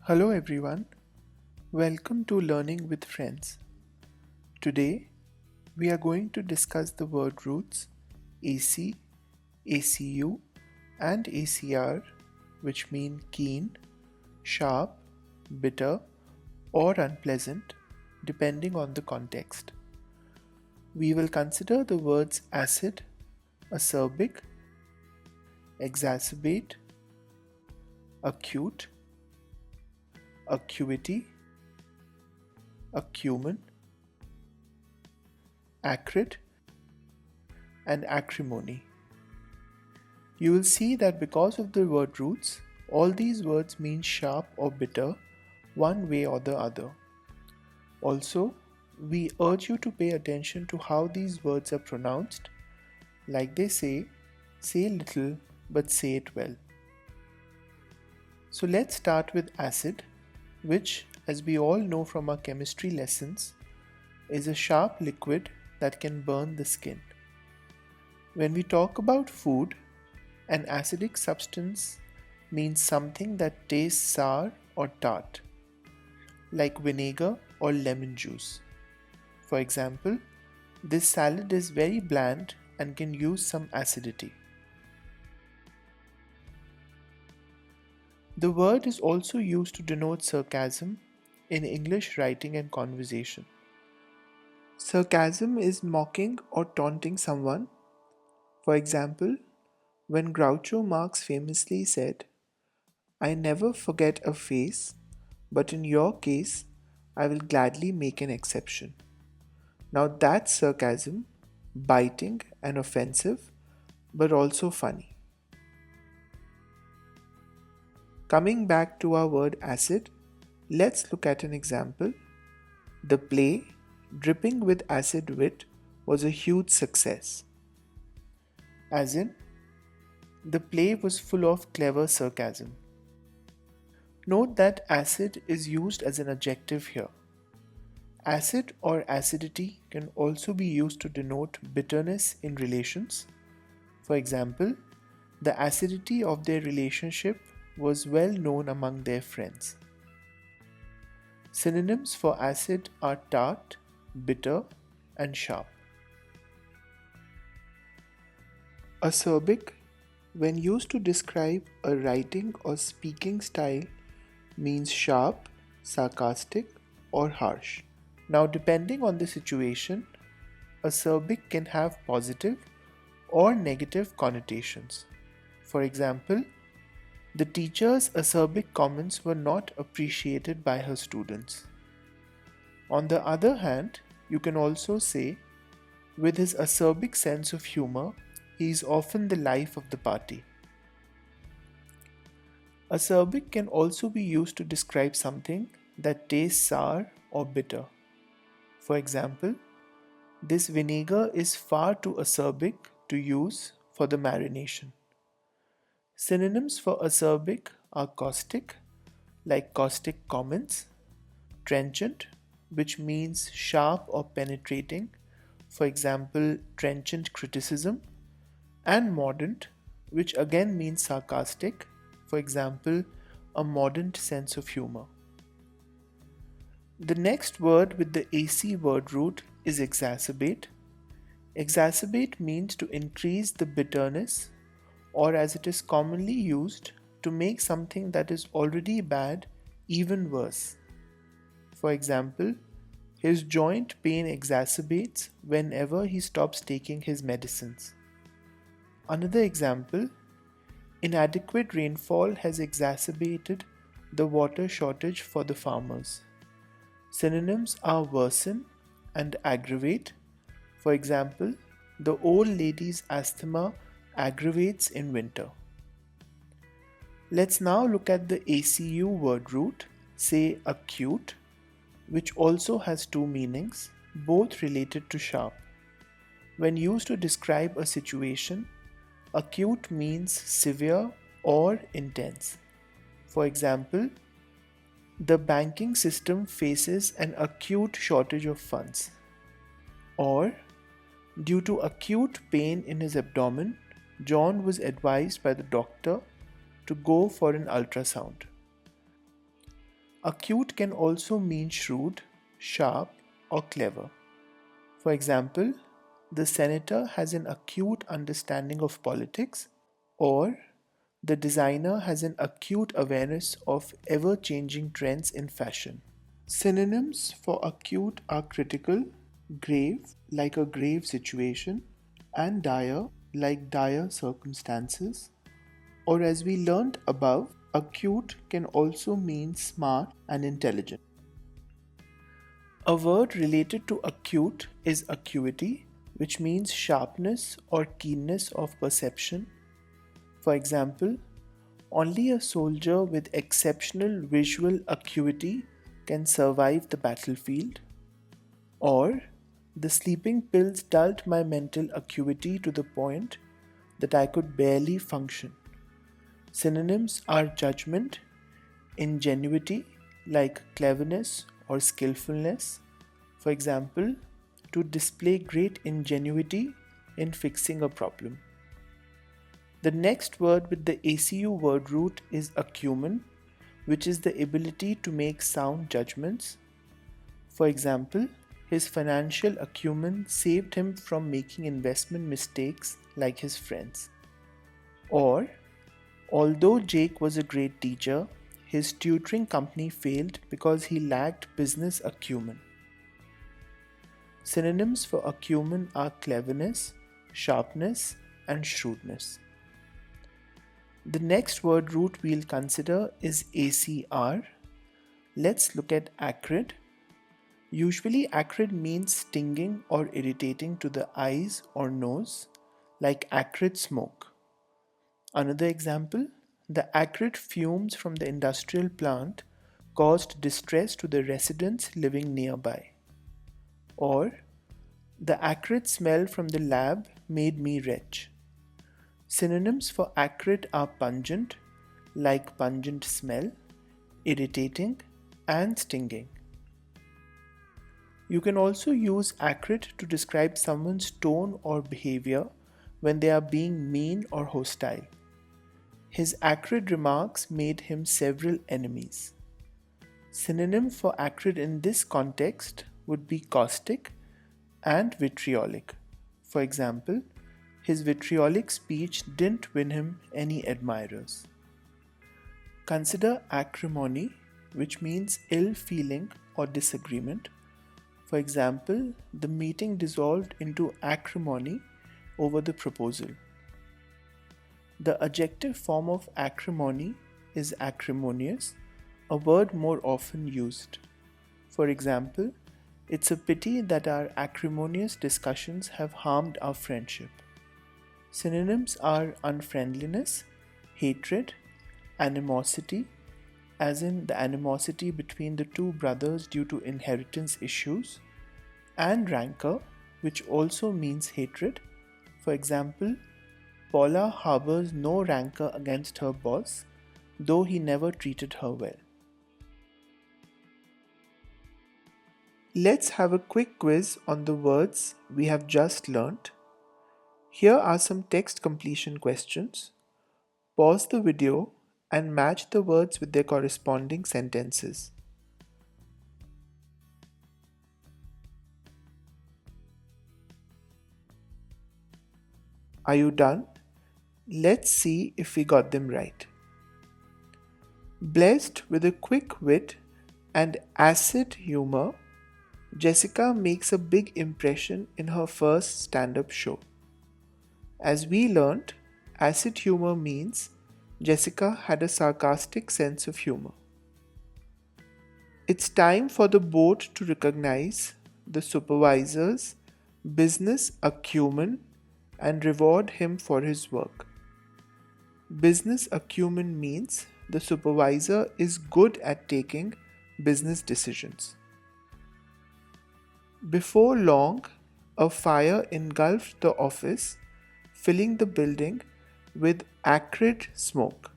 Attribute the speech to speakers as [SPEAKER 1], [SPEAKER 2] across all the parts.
[SPEAKER 1] Hello everyone, welcome to Learning with Friends. Today we are going to discuss the word roots AC, ACU and ACR, which mean keen, sharp, bitter or unpleasant depending on the context. We will consider the words acid, acerbic, exacerbate, acute, acuity, acumen, acrid and acrimony. You will see that because of the word roots, all these words mean sharp or bitter one way or the other. Also, we urge you to pay attention to how these words are pronounced. Like they say little but say it well. So let's start with acid, which, as we all know from our chemistry lessons, is a sharp liquid that can burn the skin. When we talk about food, an acidic substance means something that tastes sour or tart, like vinegar or lemon juice. For example, this salad is very bland and can use some acidity. The word is also used to denote sarcasm in English writing and conversation. Sarcasm is mocking or taunting someone. For example, when Groucho Marx famously said, "I never forget a face, but in your case, I will gladly make an exception." Now that's sarcasm, biting and offensive, but also funny. Coming back to our word acid, let's look at an example. The play, Dripping with Acid Wit, was a huge success. As in, the play was full of clever sarcasm. Note that acid is used as an adjective here. Acid or acidity can also be used to denote bitterness in relations. For example, the acidity of their relationship was well known among their friends. Synonyms for acid are tart, bitter, and sharp. Acerbic, when used to describe a writing or speaking style, means sharp, sarcastic, or harsh. Now, depending on the situation, acerbic can have positive or negative connotations. For example, the teacher's acerbic comments were not appreciated by her students. On the other hand, you can also say, with his acerbic sense of humor, he is often the life of the party. Acerbic can also be used to describe something that tastes sour or bitter. For example, this vinegar is far too acerbic to use for the marination. Synonyms for acerbic are caustic, like caustic comments, trenchant, which means sharp or penetrating, for example, trenchant criticism, and mordant, which again means sarcastic, for example, a mordant sense of humor. The next word with the AC word root is exacerbate. Exacerbate means to increase the bitterness, or as it is commonly used, to make something that is already bad even worse. For example, his joint pain exacerbates whenever he stops taking his medicines. Another example, inadequate rainfall has exacerbated the water shortage for the farmers. Synonyms are worsen and aggravate. For example, the old lady's asthma aggravates in winter. Let's now look at the ACU word root, say acute, which also has two meanings, both related to sharp. When used to describe a situation, acute means severe or intense. For example, the banking system faces an acute shortage of funds. Or, due to acute pain in his abdomen, John was advised by the doctor to go for an ultrasound. Acute can also mean shrewd, sharp, or clever. For example, the senator has an acute understanding of politics, or the designer has an acute awareness of ever changing trends in fashion. Synonyms for acute are critical, grave, like a grave situation, and dire, like dire circumstances. Or, as we learnt above, acute can also mean smart and intelligent. A word related to acute is acuity, which means sharpness or keenness of perception. For example, only a soldier with exceptional visual acuity can survive the battlefield. Or, the sleeping pills dulled my mental acuity to the point that I could barely function. Synonyms are judgment, ingenuity, like cleverness or skillfulness. For example, to display great ingenuity in fixing a problem. The next word with the ACU word root is acumen, which is the ability to make sound judgments. For example, his financial acumen saved him from making investment mistakes like his friends. Or, although Jake was a great teacher, his tutoring company failed because he lacked business acumen. Synonyms for acumen are cleverness, sharpness, and shrewdness. The next word root we'll consider is ACR. Let's look at acrid. Usually, acrid means stinging or irritating to the eyes or nose, like acrid smoke. Another example, the acrid fumes from the industrial plant caused distress to the residents living nearby. Or, the acrid smell from the lab made me retch. Synonyms for acrid are pungent, like pungent smell, irritating, and stinging. You can also use acrid to describe someone's tone or behavior when they are being mean or hostile. His acrid remarks made him several enemies. Synonym for acrid in this context would be caustic and vitriolic. For example, his vitriolic speech didn't win him any admirers. Consider acrimony, which means ill feeling or disagreement. For example, the meeting dissolved into acrimony over the proposal. The adjective form of acrimony is acrimonious, a word more often used. For example, it's a pity that our acrimonious discussions have harmed our friendship. Synonyms are unfriendliness, hatred, animosity, as in the animosity between the two brothers due to inheritance issues, and rancor, which also means hatred. For example, Paula harbors no rancor against her boss, though he never treated her well. Let's have a quick quiz on the words we have just learnt. Here are some text completion questions. Pause the video and match the words with their corresponding sentences. Are you done? Let's see if we got them right. Blessed with a quick wit and acid humor, Jessica makes a big impression in her first stand-up show. As we learnt, acid humor means Jessica had a sarcastic sense of humor. It's time for the board to recognize the supervisor's business acumen and reward him for his work. Business acumen means the supervisor is good at taking business decisions. Before long, a fire engulfed the office, filling the building with acrid smoke.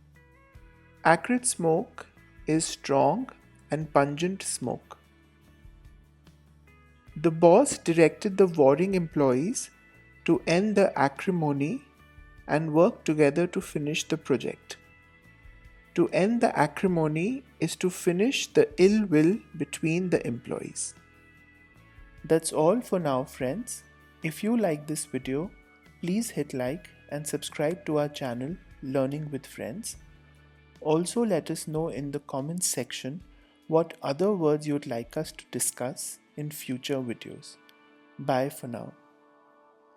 [SPEAKER 1] Acrid smoke is strong and pungent smoke. The boss directed the warring employees to end the acrimony and work together to finish the project. To end the acrimony is to finish the ill will between the employees. That's all for now, friends. If you like this video, please hit like and subscribe to our channel Learning with Friends. Also, let us know in the comments section what other words you'd like us to discuss in future videos. Bye for now.